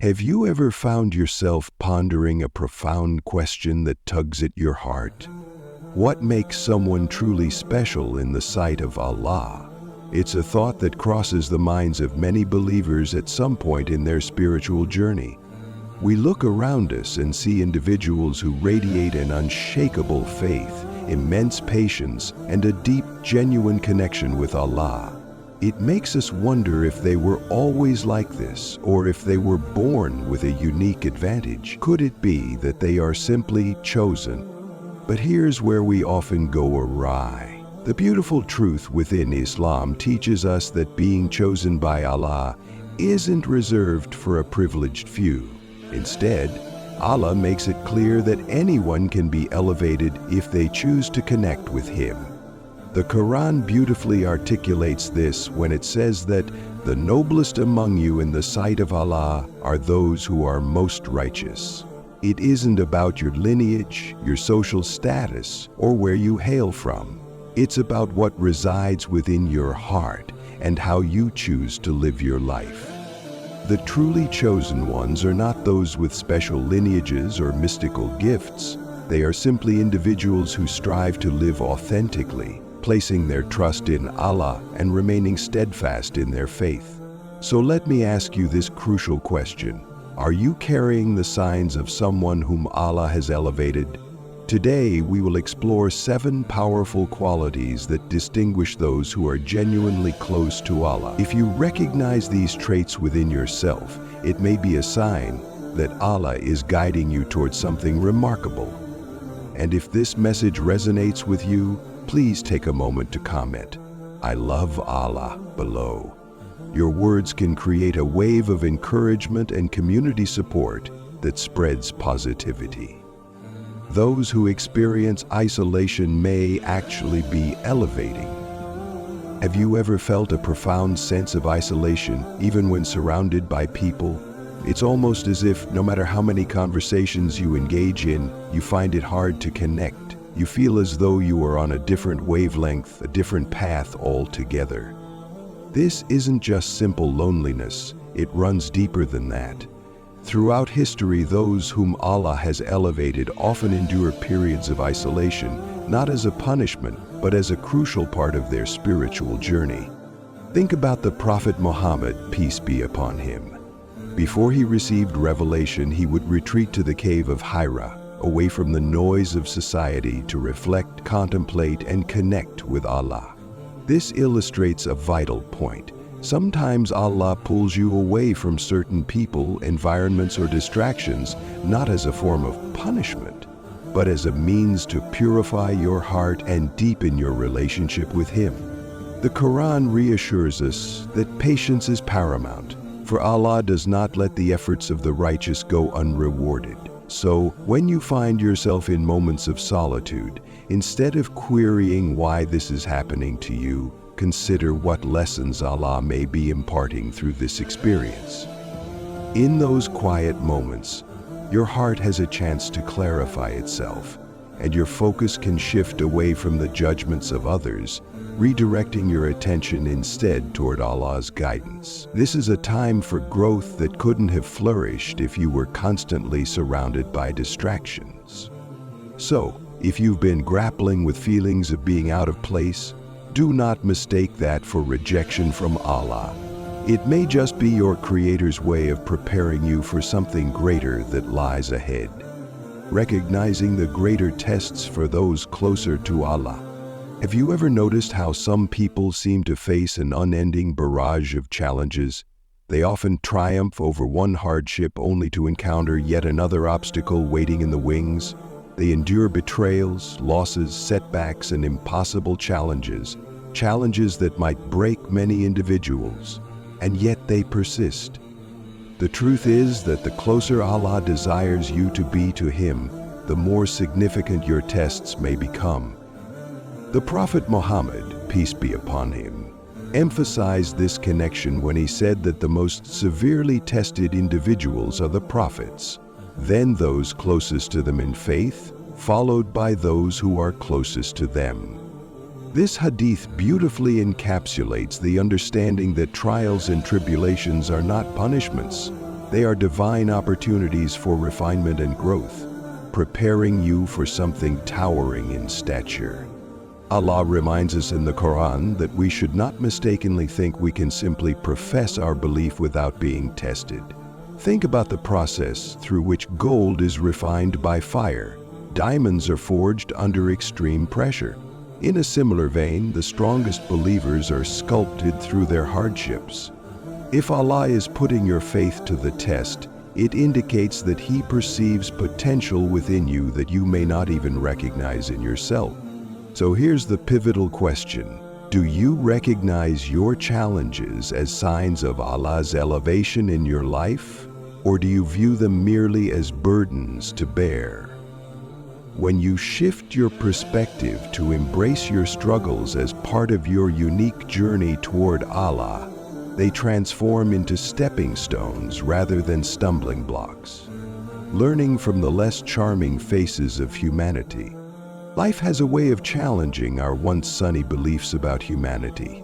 Have you ever found yourself pondering a profound question that tugs at your heart? What makes someone truly special in the sight of Allah? It's a thought that crosses the minds of many believers at some point in their spiritual journey. We look around us and see individuals who radiate an unshakable faith, immense patience, and a deep, genuine connection with Allah. It makes us wonder if they were always like this, or if they were born with a unique advantage. Could it be that they are simply chosen? But here's where we often go awry. The beautiful truth within Islam teaches us that being chosen by Allah isn't reserved for a privileged few. Instead, Allah makes it clear that anyone can be elevated if they choose to connect with Him. The Quran beautifully articulates this when it says that the noblest among you in the sight of Allah are those who are most righteous. It isn't about your lineage, your social status, or where you hail from. It's about what resides within your heart and how you choose to live your life. The truly chosen ones are not those with special lineages or mystical gifts. They are simply individuals who strive to live authentically, placing their trust in Allah and remaining steadfast in their faith. So let me ask you this crucial question. Are you carrying the signs of someone whom Allah has elevated? Today, we will explore 7 powerful qualities that distinguish those who are genuinely close to Allah. If you recognize these traits within yourself, it may be a sign that Allah is guiding you towards something remarkable. And if this message resonates with you, please take a moment to comment, "I love Allah," below. Your words can create a wave of encouragement and community support that spreads positivity. Those who experience isolation may actually be elevating. Have you ever felt a profound sense of isolation even when surrounded by people? It's almost as if no matter how many conversations you engage in, you find it hard to connect. You feel as though you are on a different wavelength, a different path altogether. This isn't just simple loneliness, it runs deeper than that. Throughout history, those whom Allah has elevated often endure periods of isolation, not as a punishment, but as a crucial part of their spiritual journey. Think about the Prophet Muhammad, peace be upon him. Before he received revelation, he would retreat to the cave of Hira, away from the noise of society to reflect, contemplate, and connect with Allah. This illustrates a vital point. Sometimes Allah pulls you away from certain people, environments, or distractions, not as a form of punishment, but as a means to purify your heart and deepen your relationship with Him. The Quran reassures us that patience is paramount, for Allah does not let the efforts of the righteous go unrewarded. So, when you find yourself in moments of solitude, instead of querying why this is happening to you, consider what lessons Allah may be imparting through this experience. In those quiet moments, your heart has a chance to clarify itself, and your focus can shift away from the judgments of others, redirecting your attention instead toward Allah's guidance. This is a time for growth that couldn't have flourished if you were constantly surrounded by distractions. So, if you've been grappling with feelings of being out of place, do not mistake that for rejection from Allah. It may just be your Creator's way of preparing you for something greater that lies ahead. Recognizing the greater tests for those closer to Allah. Have you ever noticed how some people seem to face an unending barrage of challenges? They often triumph over one hardship only to encounter yet another obstacle waiting in the wings. They endure betrayals, losses, setbacks, and impossible challenges that might break many individuals, and yet they persist. The truth is that the closer Allah desires you to be to Him, the more significant your tests may become. The Prophet Muhammad, peace be upon him, emphasized this connection when he said that the most severely tested individuals are the prophets, then those closest to them in faith, followed by those who are closest to them. This hadith beautifully encapsulates the understanding that trials and tribulations are not punishments, They are divine opportunities for refinement and growth, preparing you for something towering in stature. Allah reminds us in the Quran that we should not mistakenly think we can simply profess our belief without being tested. Think about the process through which gold is refined by fire. Diamonds are forged under extreme pressure. In a similar vein, the strongest believers are sculpted through their hardships. If Allah is putting your faith to the test, it indicates that He perceives potential within you that you may not even recognize in yourself. So here's the pivotal question. Do you recognize your challenges as signs of Allah's elevation in your life, or do you view them merely as burdens to bear? When you shift your perspective to embrace your struggles as part of your unique journey toward Allah, they transform into stepping stones rather than stumbling blocks. Learning from the less charming faces of humanity. Life has a way of challenging our once sunny beliefs about humanity.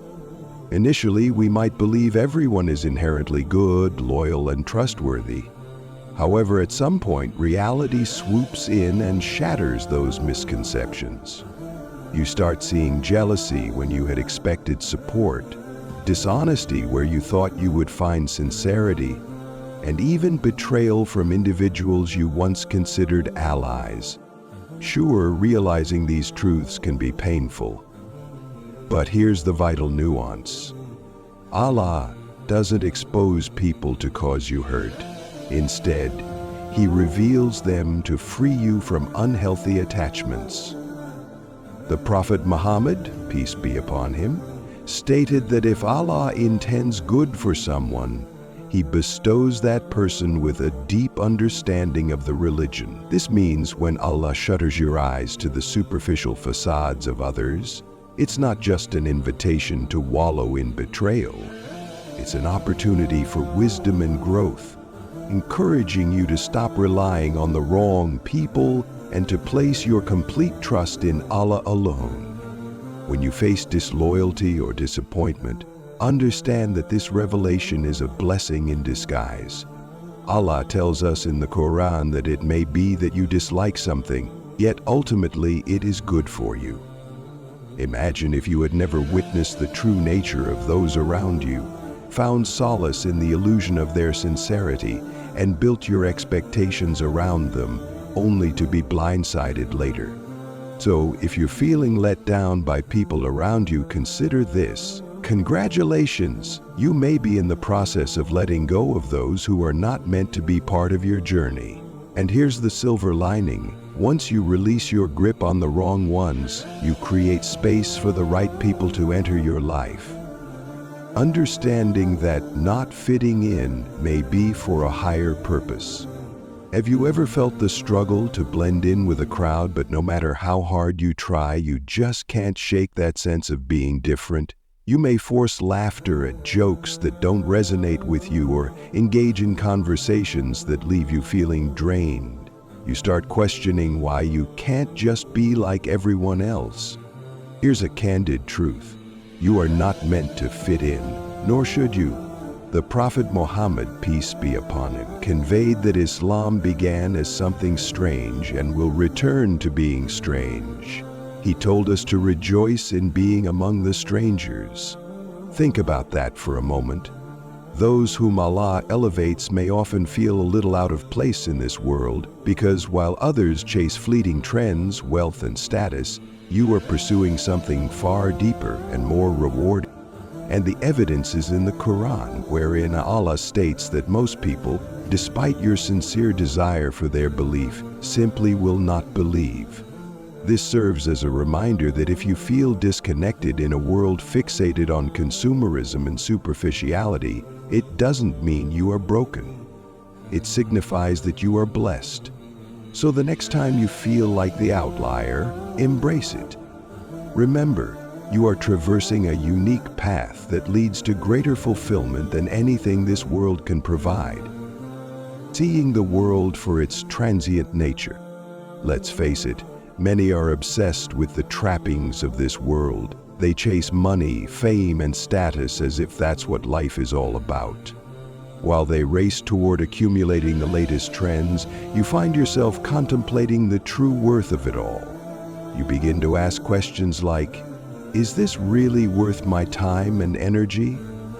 Initially, we might believe everyone is inherently good, loyal, and trustworthy. However, at some point, reality swoops in and shatters those misconceptions. You start seeing jealousy when you had expected support, dishonesty where you thought you would find sincerity, and even betrayal from individuals you once considered allies. Sure, realizing these truths can be painful. But here's the vital nuance. Allah doesn't expose people to cause you hurt. Instead, He reveals them to free you from unhealthy attachments. The Prophet Muhammad, peace be upon him, stated that if Allah intends good for someone, He bestows that person with a deep understanding of the religion. This means when Allah shutters your eyes to the superficial facades of others, it's not just an invitation to wallow in betrayal. It's an opportunity for wisdom and growth, encouraging you to stop relying on the wrong people and to place your complete trust in Allah alone. When you face disloyalty or disappointment, understand that this revelation is a blessing in disguise. Allah tells us in the Quran that it may be that you dislike something, yet ultimately it is good for you. Imagine if you had never witnessed the true nature of those around you, found solace in the illusion of their sincerity, and built your expectations around them, only to be blindsided later. So, if you're feeling let down by people around you, consider this. Congratulations! You may be in the process of letting go of those who are not meant to be part of your journey. And here's the silver lining. Once you release your grip on the wrong ones, you create space for the right people to enter your life. Understanding that not fitting in may be for a higher purpose. Have you ever felt the struggle to blend in with a crowd, but no matter how hard you try, you just can't shake that sense of being different? You may force laughter at jokes that don't resonate with you or engage in conversations that leave you feeling drained. You start questioning why you can't just be like everyone else. Here's a candid truth. You are not meant to fit in, nor should you. The Prophet Muhammad, peace be upon him, conveyed that Islam began as something strange and will return to being strange. He told us to rejoice in being among the strangers. Think about that for a moment. Those whom Allah elevates may often feel a little out of place in this world because while others chase fleeting trends, wealth, and status, you are pursuing something far deeper and more rewarding. And the evidence is in the Quran, wherein Allah states that most people, despite your sincere desire for their belief, simply will not believe. This serves as a reminder that if you feel disconnected in a world fixated on consumerism and superficiality, it doesn't mean you are broken. It signifies that you are blessed. So the next time you feel like the outlier, embrace it. Remember, you are traversing a unique path that leads to greater fulfillment than anything this world can provide. Seeing the world for its transient nature. Let's face it, many are obsessed with the trappings of this world. They chase money, fame, and status as if that's what life is all about. While they race toward accumulating the latest trends, you find yourself contemplating the true worth of it all. You begin to ask questions like, is this really worth my time and energy?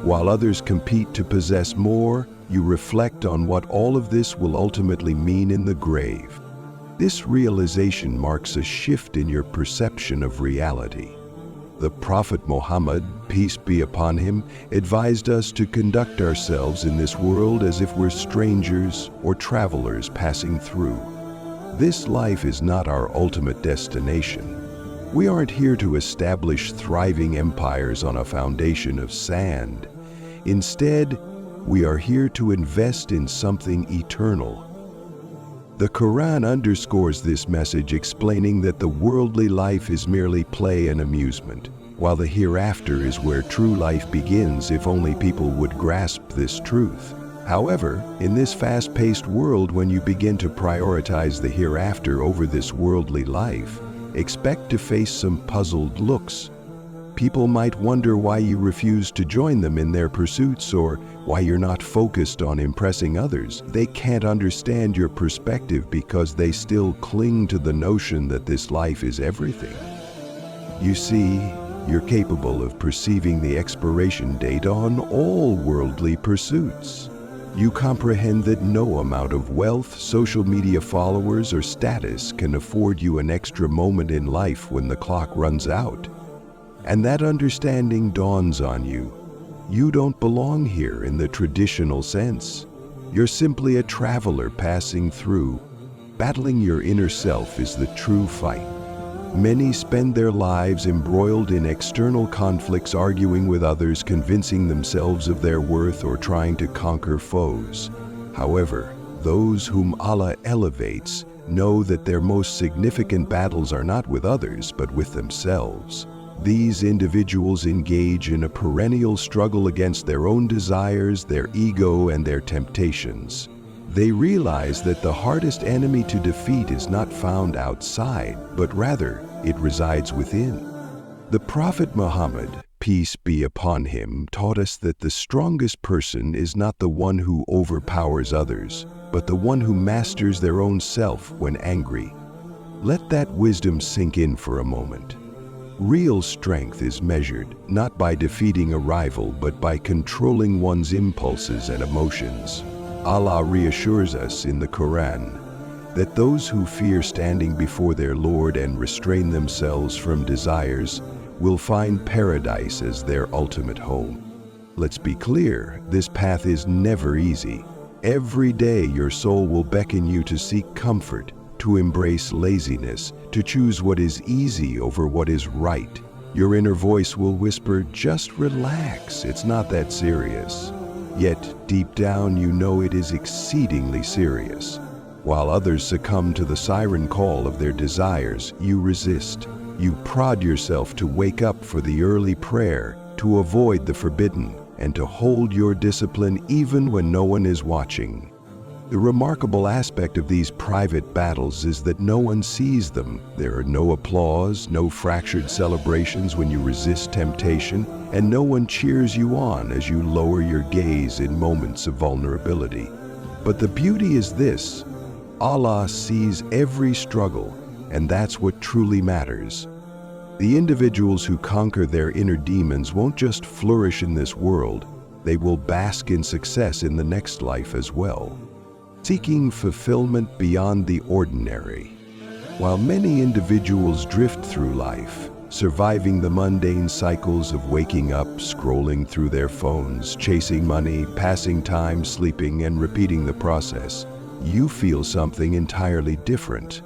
While others compete to possess more, you reflect on what all of this will ultimately mean in the grave. This realization marks a shift in your perception of reality. The Prophet Muhammad, peace be upon him, advised us to conduct ourselves in this world as if we're strangers or travelers passing through. This life is not our ultimate destination. We aren't here to establish thriving empires on a foundation of sand. Instead, we are here to invest in something eternal. The Quran underscores this message, explaining that the worldly life is merely play and amusement, while the hereafter is where true life begins if only people would grasp this truth. However, in this fast-paced world, when you begin to prioritize the hereafter over this worldly life, expect to face some puzzled looks. People might wonder why you refuse to join them in their pursuits or why you're not focused on impressing others. They can't understand your perspective because they still cling to the notion that this life is everything. You see, you're capable of perceiving the expiration date on all worldly pursuits. You comprehend that no amount of wealth, social media followers, or status can afford you an extra moment in life when the clock runs out. And that understanding dawns on you. You don't belong here in the traditional sense. You're simply a traveler passing through. Battling your inner self is the true fight. Many spend their lives embroiled in external conflicts, arguing with others, convincing themselves of their worth, or trying to conquer foes. However, those whom Allah elevates know that their most significant battles are not with others, but with themselves. These individuals engage in a perennial struggle against their own desires, their ego, and their temptations. They realize that the hardest enemy to defeat is not found outside, but rather it resides within. The Prophet Muhammad, peace be upon him, taught us that the strongest person is not the one who overpowers others, but the one who masters their own self when angry. Let that wisdom sink in for a moment. Real strength is measured not by defeating a rival, but by controlling one's impulses and emotions. Allah reassures us in the Quran that those who fear standing before their Lord and restrain themselves from desires will find paradise as their ultimate home. Let's be clear, this path is never easy. Every day your soul will beckon you to seek comfort, to embrace laziness, to choose what is easy over what is right. Your inner voice will whisper, just relax, it's not that serious. Yet, deep down, you know it is exceedingly serious. While others succumb to the siren call of their desires, you resist. You prod yourself to wake up for the early prayer, to avoid the forbidden, and to hold your discipline even when no one is watching. The remarkable aspect of these private battles is that no one sees them. There are no applause, no fractured celebrations when you resist temptation, and no one cheers you on as you lower your gaze in moments of vulnerability. But the beauty is this: Allah sees every struggle, and that's what truly matters. The individuals who conquer their inner demons won't just flourish in this world, they will bask in success in the next life as well. Seeking fulfillment beyond the ordinary. While many individuals drift through life, surviving the mundane cycles of waking up, scrolling through their phones, chasing money, passing time, sleeping, and repeating the process, you feel something entirely different.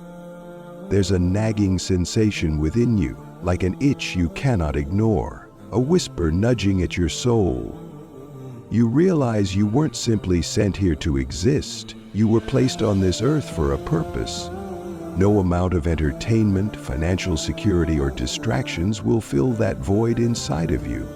There's a nagging sensation within you, like an itch you cannot ignore, a whisper nudging at your soul. You realize you weren't simply sent here to exist. You were placed on this earth for a purpose. No amount of entertainment, financial security, or distractions will fill that void inside of you.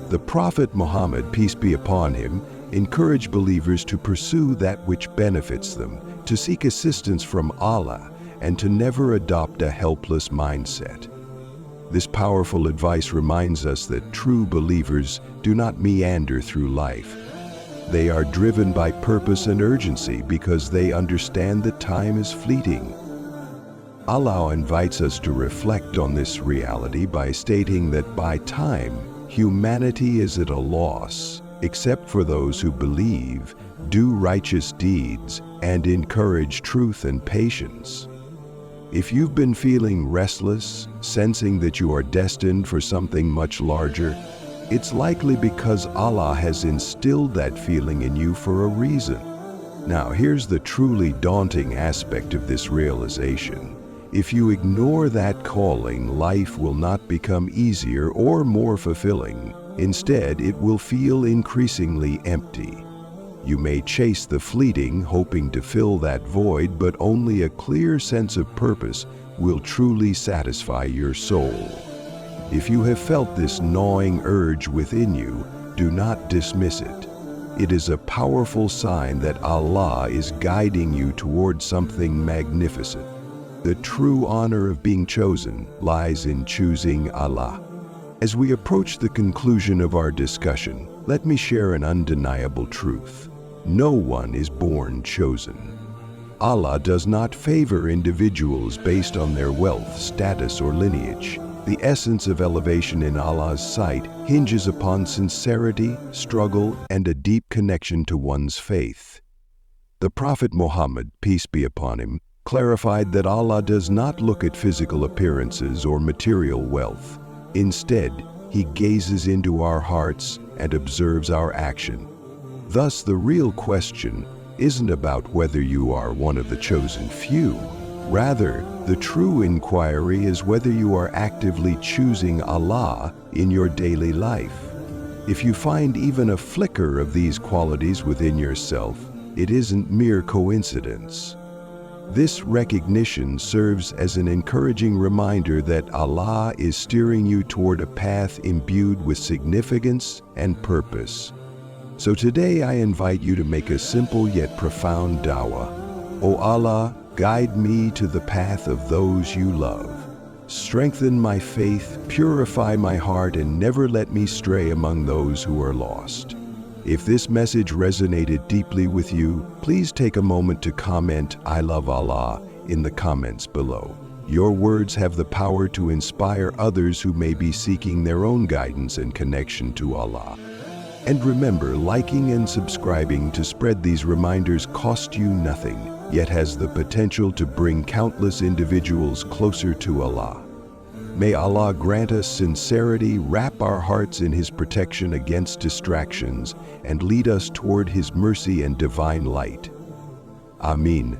The Prophet Muhammad, peace be upon him, encouraged believers to pursue that which benefits them, to seek assistance from Allah, and to never adopt a helpless mindset. This powerful advice reminds us that true believers do not meander through life. They are driven by purpose and urgency because they understand that time is fleeting. Allah invites us to reflect on this reality by stating that by time, humanity is at a loss, except for those who believe, do righteous deeds, and encourage truth and patience. If you've been feeling restless, sensing that you are destined for something much larger, it's likely because Allah has instilled that feeling in you for a reason. Now, here's the truly daunting aspect of this realization. If you ignore that calling, life will not become easier or more fulfilling. Instead, it will feel increasingly empty. You may chase the fleeting, hoping to fill that void, but only a clear sense of purpose will truly satisfy your soul. If you have felt this gnawing urge within you, do not dismiss it. It is a powerful sign that Allah is guiding you toward something magnificent. The true honor of being chosen lies in choosing Allah. As we approach the conclusion of our discussion, let me share an undeniable truth. No one is born chosen. Allah does not favor individuals based on their wealth, status, or lineage. The essence of elevation in Allah's sight hinges upon sincerity, struggle, and a deep connection to one's faith. The Prophet Muhammad, peace be upon him, clarified that Allah does not look at physical appearances or material wealth. Instead, He gazes into our hearts and observes our action. Thus, the real question isn't about whether you are one of the chosen few. Rather, the true inquiry is whether you are actively choosing Allah in your daily life. If you find even a flicker of these qualities within yourself, it isn't mere coincidence. This recognition serves as an encouraging reminder that Allah is steering you toward a path imbued with significance and purpose. So today I invite you to make a simple yet profound dawah. O Allah, guide me to the path of those you love. Strengthen my faith, purify my heart, and never let me stray among those who are lost. If this message resonated deeply with you, please take a moment to comment "I love Allah" in the comments below. Your words have the power to inspire others who may be seeking their own guidance and connection to Allah. And remember, liking and subscribing to spread these reminders cost you nothing, yet has the potential to bring countless individuals closer to Allah. May Allah grant us sincerity, wrap our hearts in His protection against distractions, and lead us toward His mercy and divine light. Ameen.